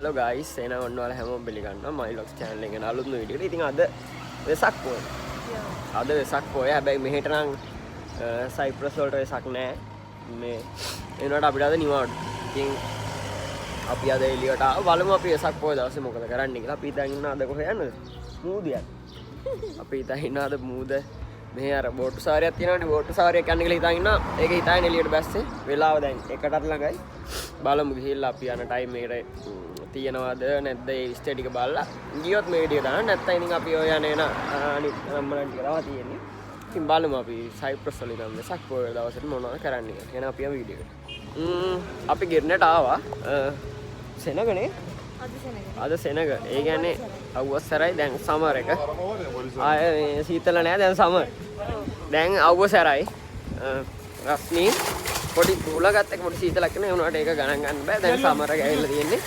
Hello guys, එන ඔන්නවල හැමෝම පිළිගන්නවා my vlogs channel එකේ අලුත්ම වීඩියෝ එක. ඉතින් අද වෙසක් පොය. අද වෙසක් පොය. හැබැයි මෙහෙට නම් සයිප්‍රස් වලට වෙසක් නැහැ. මේ එනකොට අපිට අද නිවාඩු. ඉතින් අපි අද එළියට ආව බලමු අපි වෙසක් පොය දවසේ මොකද කරන්න කියලා. අපි හිතන් ඉන්න අද කොහෙ යන්නද? මූදියක්. අපි හිතන් ඉන්න අද මූද මෙහෙ අර බෝට්ටු සාරියක් තියෙනවානේ බෝට්ටු සාරියක් යන්න කියලා හිතන් ඉන්නවා. ඒක හිතාගෙන එළියට බැස්සේ. වෙලාව දැන් 1ටත් ළඟයි. බලමු ගිහිල්ලා අපි යන ටයිම් එකට තියෙනවද නැද්ද ඒ ස්ටේ ටික බලලා ගියොත් මේ වීඩියෝ දාන්න නැත්නම් ඉතින් අපි ඔය යන අනිත් නම්බරන් ටික තමයි තියෙන්නේ. ඉතින් බලමු අපි සයිප්‍රස් වල ඉඳන් වෙසක් පොය දවසට මොනවද කරන්න කියලා. එහෙනම් අපි යමු වීඩියෝ එකට. අපි ගෙරණට ආවා සෙනගනේ අද සෙනග. ඒ කියන්නේ අවුස්සරයි දැන් සමර් එක. ආය සීතල නෑ දැන් සමර්. දැන් අවුස්සරයි. රස්නි පොඩි උලගත් එක පොඩි සීතලක් නේ උනාට ඒක ගණන් ගන්න බෑ. දැන් සමර් එක ඇවිල්ලා තියෙන්නේ.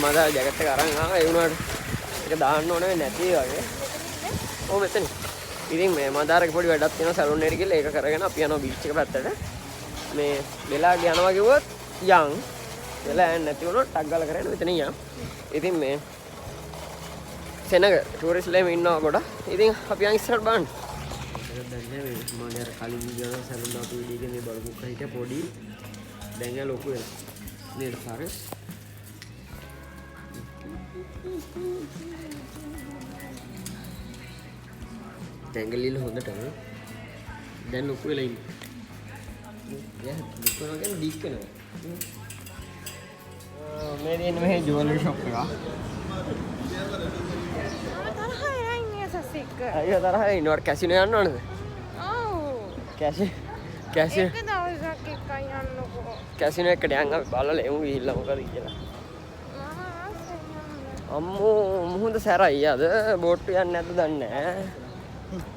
මදා ජැකට් එක අරන් ආවා ඒ උනාට ඒක දාන්න ඕනේ නැති වගේ. ඔව් මෙතන. ඉතින් මේ මදාරගේ පොඩි වැඩක් තියෙනවා සැලුන් එකට ගිහලා ඒක කරගෙන අපි යනවා බීච් එක පැත්තට. මේ වෙලා යනවා කිව්වොත් යන් වෙලා යන්නේ නැති වුණොත් ටක් ගාලා කරගෙන මෙතන යම්. ඉතින් මේ සෙනග ටූරිස්ට්ලෙම ඉන්නවා කොට. ඉතින් අපි යන් ඉස්සරහට බලන්න. ඒක දැන් නේ මම අර කලින් ගියා සැලුන් දාපු වීඩියෝ එකේ මේ බලපු කහිට පොඩි දැන් යා ලොකු වෙනවා. නේද පාරස්? දැන්ගලිල හොඳට දැන් ලොකු වෙලා ඉන්නේ. යා ලොකු වෙනවා කියන්නේ ඩික් වෙනවා. මේ දෙන්නේ මේ ජුවලරි ෂොප් එක. තරහයි ඉන්නේ සසික. අයියෝ තරහයි ඉන්නවට කැසිනෝ යන්න ඕනද? ඔව්. කැසිනෝ එක දවසක් එකයි යන්නකෝ. කැසිනෝ එකට යන් අපි බලලා එමු ගිහිල්ලා මොකද කියලා. අම්මෝ මුහුද සැරයි අද බෝට්ටු යන්නේ නැද්ද දන්නේ නැහැ.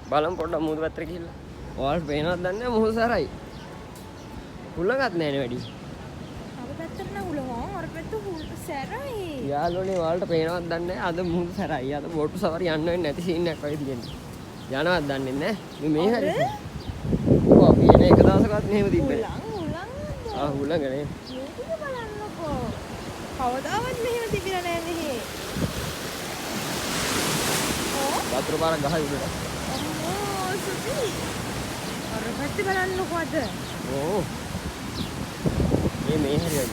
බලමු පොඩ්ඩක් මුහුද පැත්තට ගිහිල්ලා. ඔයාලට පේනවද දන්නේ නැහැ මුහුද සැරයි. හුලගත් නැහැනේ වැඩි. අර පැත්තට නම් උලවෝ අර පැත්ත හුල් සැරයි. යාළුවනේ ඔයාලට පේනවද දන්නේ නැහැ අද මුහුද සැරයි. අද බෝට්ටු සවාරි යන්න වෙන්නේ නැති සීන් එකක් වගේ තියෙනවා. යනවද දන්නේ නැහැ. මේ හරි. ඔව් අපි එන එක දවසකවත් මෙහෙම තිබ්බේ නැහැ. හුලඟනේ. මේක බලන්නකෝ. කවදාවත් මෙහෙම තිබිලා නැහැ නේ. වතුර පාරක් ගහයි උඩට. අම්මෝ සුපි. අර පැත්ත බලන්නකෝ අද. ඕ. මේ හරියයි.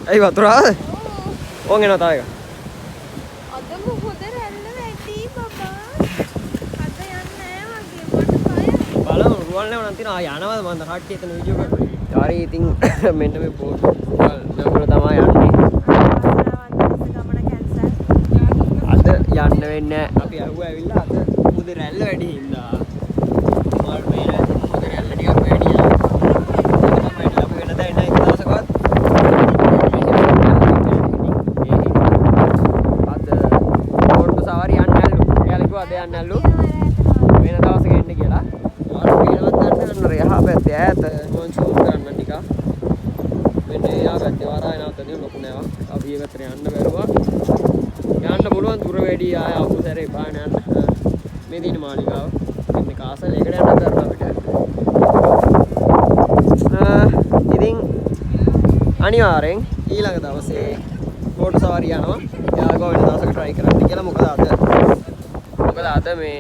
ඇයි වතුර ආවද? ඕන් එනවා තව එක. අද මොකද රැල්ල වැඩි බබා. අද යන්නේ නැහැ වගේ මට බයයි. බලමු රුවල් නැවනම් තියනවා යනවාද මන්ද කට්ටිය එතන වීඩියෝ කරලා. හරි ඉතින් මෙන්න මේ පෝස්ට් නගර තමයි යන්නේ. ගමන කැන්සල්. අද යන්න වෙන්නේ අපි අහුව ඇවිල්ලා අද මුද රැල්ල වැඩි හින්දා. මාල් මේ මුද රැල්ල ටිකක් වැඩි යා. ඒක තමයි අපි වෙනදා එන එක දවසකවත් අද යන්න ඇල්ලු වෙන දවසක එන්න කියලා. ඔයාලට පේනවද දන්නේ නැහැ යහ පැත්තේ ඈත මම ෂූට් කරන්න ටිකක්. මෙන්න යා පැත්තේ වරාය නැවතදී ලොකු නෑවා. අපි ඒ පැත්තට යන්න බැරුවා. යන්න පුළුවන් දුර වැඩි ආය අපු සැරේ පාන යන්න. මේ දින මාලිගාව. ඉන්නේ කාසල් එකට යන්න කරනවා අපිට. ඉතින් අනිවාර්යෙන් ඊළඟ දවසේ බෝට් සවාරිය යනවා. යාගෝ වෙන දවසක try කරන්න කියලා මොකද අද මේ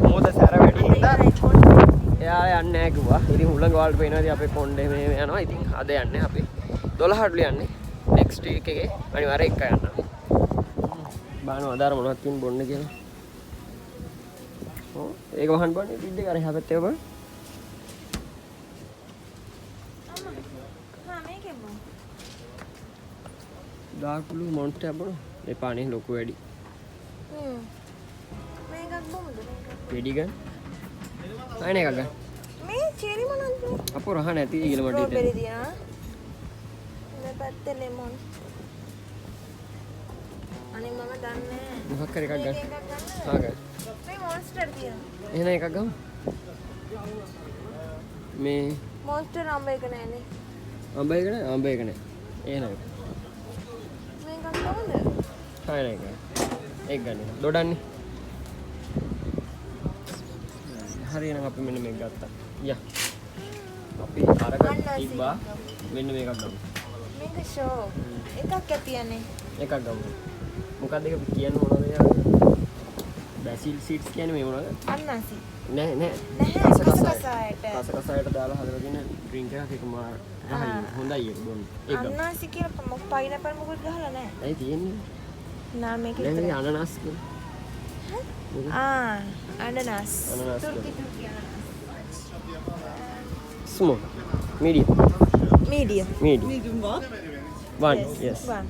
මොකද සැර වැඩි හින්දා එයා යන්නේ නැහැ කිව්වා. ඉතින් හුලඟ වලට පේනවා ඉතින් අපේ කොණ්ඩේ මේ යනවා. ඉතින් අද යන්නේ අපි 12ට යන්නේ. next week එකේ අනිවාර්යෙන් එක යන්න. බාන අදාර මොනවද තින් බොන්න කියලා. ඔව් ඒක වහන්න බන්නේ පිටේ අර හැපැත්තේ ඔබ. හා මේකෙමු. ඩාර්ක් බ්ලූ මොන්ස්ටර් අපෝ මේ පානේ ලොකු වැඩි මේකක් බොමුද මේක? වෙඩි ගන්න අනේ එකක් ගන්න මේ චෙරි මොනවද? අපෝ රහ නැති ඊළඟ මට ස්ට්‍රෝබෙරි තියනවා. මේ පැත්තේ ලෙමන්. අනේ මම දන්නේ නැහැ. මොකක් හරි එකක් මේක ගන්න එකක් ගන්නද? හා ගන්න මේ මොන්ස්ටර් තියෙනවා. එහෙනම් එකක් ගමු මේ මොන්ස්ටර් අම්බ එක නෑනේ. අඹ එක නෑ අඹ එක නෑ එහෙනම් මේකක් කොහොමද? හා නෑ එක ගන්න දොඩන්නේ හරි එහෙනම් අපි මෙන්න මේක ගත්තා යා අපි අරක තිබ්බා මෙන්න මේකක් ගමු මේක ෂෝ. එකක් ඇතියනේ. එකක් ගමු මොකක්ද ඒක කියන්න මොනවද යා බැසිල් සීඩ්ස් කියන්නේ මේ මොනවද අන්නාසි. නෑ නෑ නැහැ කසකසායට. කසකසායට දාලා හදලා තියෙන ඩ්‍රින්ක් එකක් ඒක මාර හොඳයි ඒක බොන්න ඒක ගමු අන්නාසි කියලා මොක පයිනැපල් මොකද ගහලා නැහැ. ඇයි තියෙන්නේ නා මේක නෑ විතරයි. මේ අනනස් කියන අනනස්. අනනස් තුර්කි අනනස්. small medium Medium. medium one yes One.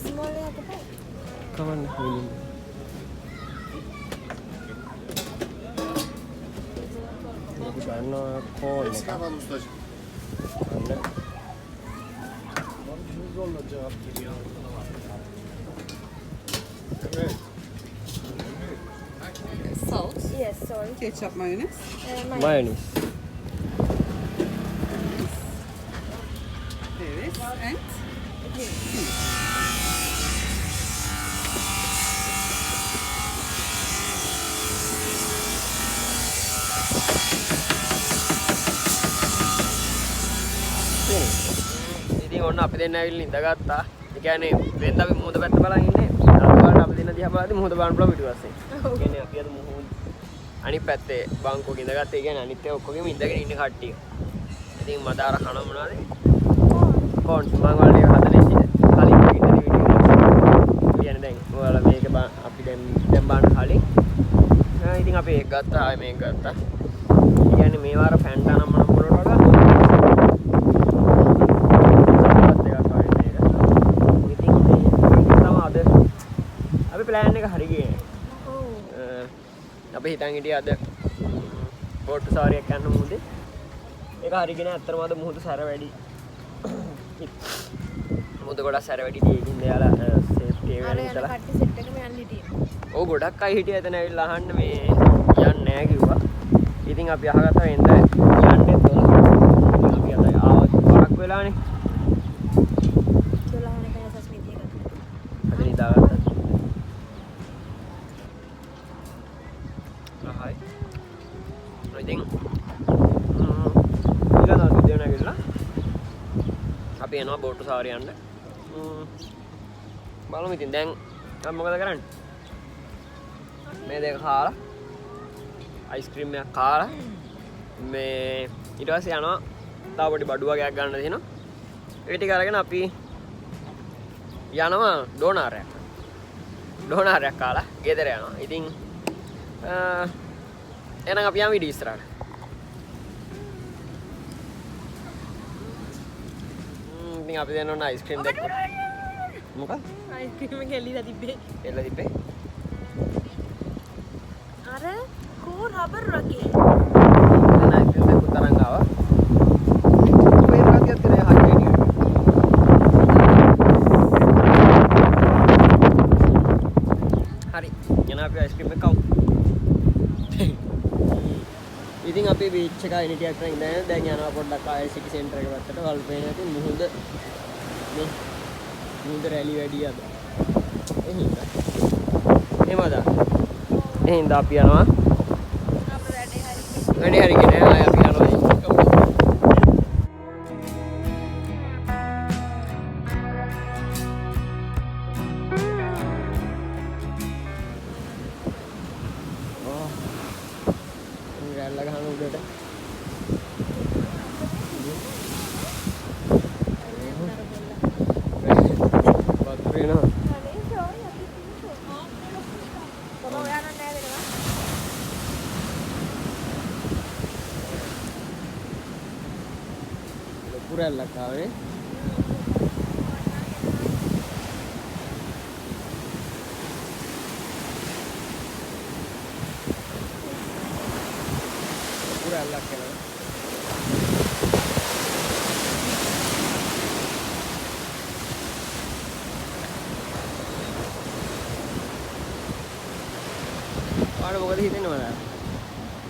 Small එක තමයි. කවන්න medium අපි ගන්නවා කෝල් එක ගන්න Salt, Yes, sorry. ketchup, mayonnaise. mayonnaise There is. And ඉතින් ඔන්න අපි දෙන්න ඇවිල්ලා ඉඳගත්තා. ඒ කියන්නේ වෙනද අපි මුහුද පැත්ත බලන් ඉන්නේ. අරපාට අපි දෙන්න දිහා බලද්දි මුහුද බලන්න පුළුවන් පිටුපස්සේ. ඒ කියන්නේ අපි අද මුහුද අනිත් පැත්තේ බංකෝක ඉඳගත්තා. ඒ කියන්නේ අනිත් ඒවා ඔක්කොගෙම ඉඳගෙන ඉන්න කට්ටිය. ඉතින් මට අර කන මොනවාද? කොන්ස් මම වලේ හදන්නේ කලින් වීඩියෝ කියන්නේ දැන් ඔයාලා මේක අපි දැන් බලන්න කලින් ඉතින් අපි ඒක ගත්තා ආයෙ මේක ගත්තා. ඒ කියන්නේ මේවා අර ෆැන්ටා නම් මොනවට වඩා අපි ප්ලෑන් එක හරි ගියේ. අපි හිතන් හිටියේ අද බෝට් සවාරියක් යන්න මුහුදේ. ඒක හරි ගියේ නෑ. අත්‍තරම අද මුහුද සැර වැඩි. මුහුද ගොඩක් සැර වැඩි තියෙකින් දෙයාලා සේෆ්ටි එක අර යන හිතලා. කට්ටිය සෙට් එකම යන්න හිටියේ. ඔව් ගොඩක් අය හිටියා එතන ඇවිල්ලා අහන්න මේ යන්නේ නෑ කිව්වා. ඉතින් අපි අහගත්තා වෙන්ද යන්නේ 12. අපි අද ආවත් පාරක් වෙලානේ. 12 වෙනිදා සස්මිතිය ගත්තා. අද නිදාගත්තා. රහයි. ඉතින් ඊළඟ උදේ නැගිටලා අපි යනවා බෝට් සවාරිය යන්න. බලමු ඉතින් දැන් මොකද කරන්නේ? මේ දෙක කාලා අයිස්ක්‍රීම් එකක් කාලා මේ ඊට පස්සේ යනවා තව පොඩි බඩු වගේක් ගන්න තියෙනවා. ඒ ටික අරගෙන අපි යනවා ඩෝනාරයක්. ඩෝනාරයක් කාලා ගෙදර යනවා. ඉතින් එහෙනම් අපි යමු ඊට ඉස්සරහට. ඉතින් අපි දැන් ඔන්න අයිස්ක්‍රීම් දෙක මොකක්ද? අයිස්ක්‍රීම් එක එල්ලීලා තිබ්බේ. එල්ල තිබ්බේ. අර කෝ රබර් වගේ. දැන් අයිස්ක්‍රීම් දෙක තරංග ආවා. ඔය රාග්‍යත් කරේ හරියට. හරි. එන අපි අයිස්ක්‍රීම් එක කවමු. ඉතින් අපි බීච් එක ඉනිටියක් කරන් ඉඳන් දැන් යනවා පොඩ්ඩක් ආයෙ සිටි සෙන්ටර් එක පැත්තට වල්පේන ඉතින් මුහුද මේ මුහුද රැලි වැඩි අද එහෙනම් අපි යනවා අපේ වැඩේ හරි. වැඩි හරි ගෙන ආයෙ අපි යනවා රැල්ල ගහන උඩට බත් වෙනවා අනේ සෝයි අපි කිව්වෝ. කොහොම යන්න නෑ වෙනවා. කුකුරැල්ලක් ආවේ. කුකුරැල්ලක් කියලා. ආඩ මොකද හිතෙන්නේ මට?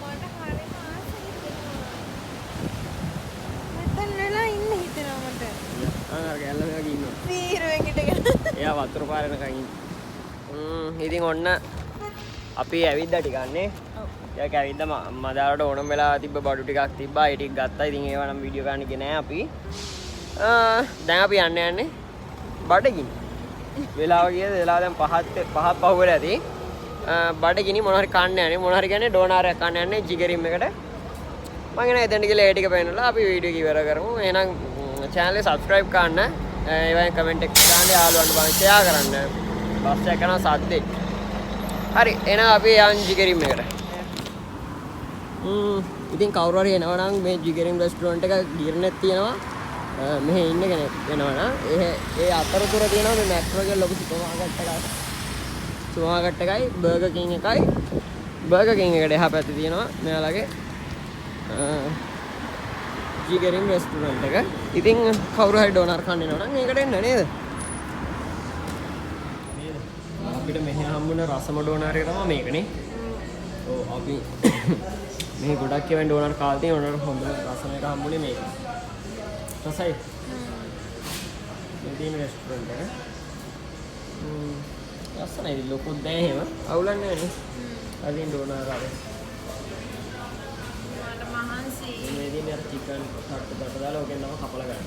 මට හරිම ආසයි හිතෙනවා. මෙතන වෙලා ඉන්න හිතෙනවා මට. අර ගැල්ල මේක ඉන්නවා. තීරුවෙන් හිටගෙන. එයා වතුර පාරේනකන් ඉන්නේ. ඉතින් ඔන්න අපි ඇවිද්දා ටිකන්නේ. ඔව්. ඒක ඇවිද්දා මදාලට ඕනම වෙලා තිබ්බ බඩු ටිකක් තිබ්බා. ඒ ටික ගත්තා. ඉතින් ඒවා නම් වීඩියෝ ගන්න ගියේ නෑ අපි. දැන් අපි යන්නේ බඩගිනි. වෙලාව ගියද වෙලාව දැන් 5ක් පහු වෙලා ඇති. බඩගිනි මොනවා හරි කන්න යන්නේ. මොනවා හරි කියන්නේ ඩෝනාරයක් කන්න යන්නේ ජිගරිම් එකට. මම එන එතනට ගිහලා ඒ ටික පෙන්නලා අපි වීඩියෝ එක ඉවර කරමු. එහෙනම් channel එක subscribe කරන්න. ඒ වගේ comment එක දාන්න යාළුවන්ට බලන්න share කරන්න. බස් එක යනවා සද්දේ. හරි එහෙනම් අපි යන් ජිගරිම් එකට. ඉතින් කවුරු හරි එනවා නම් මේ ජිගරිම් රෙස්ටුරන්ට් එක ගිරනෙත් තියෙනවා. මෙහෙ ඉන්න කෙනෙක් එනවා නම් ඒ අතරතුර තියෙනවා මේ මැක්‍රෝ එක ලොකු සුපර් මාකට් එකයි බර්ගර් කිං එකයි. බර්ගර් කිං එකට එහා පැත්තේ තියෙනවා මෙයාලගේ ජිගරිම් රෙස්ටුරන්ට් එක. ඉතින් කවුරු හරි ඩෝනර් කන්න එනවා නම් ඒකට එන්න නේද? අපිට මෙහෙ හම්බුන රසම ඩෝනර් එක තමයි මේකනේ. ඔව් අපි මේ ගොඩක් ඒවා ඩෝනර් කාලා තියෙන ඕනර හොඳ රසම එක හම්බුනේ මේක. රසයි. මේ තියෙන රෙස්ටුරන්ට් එක. ලස්සනයි ලොකුත් දැන් එහෙම අවුලක් නැහැ නේ. අදින් ඩෝනර් ආවේ. මට මහන්සි. මේ දින අර චිකන් කට්ට දාලා ඔකෙන් තමයි කපලා ගන්න.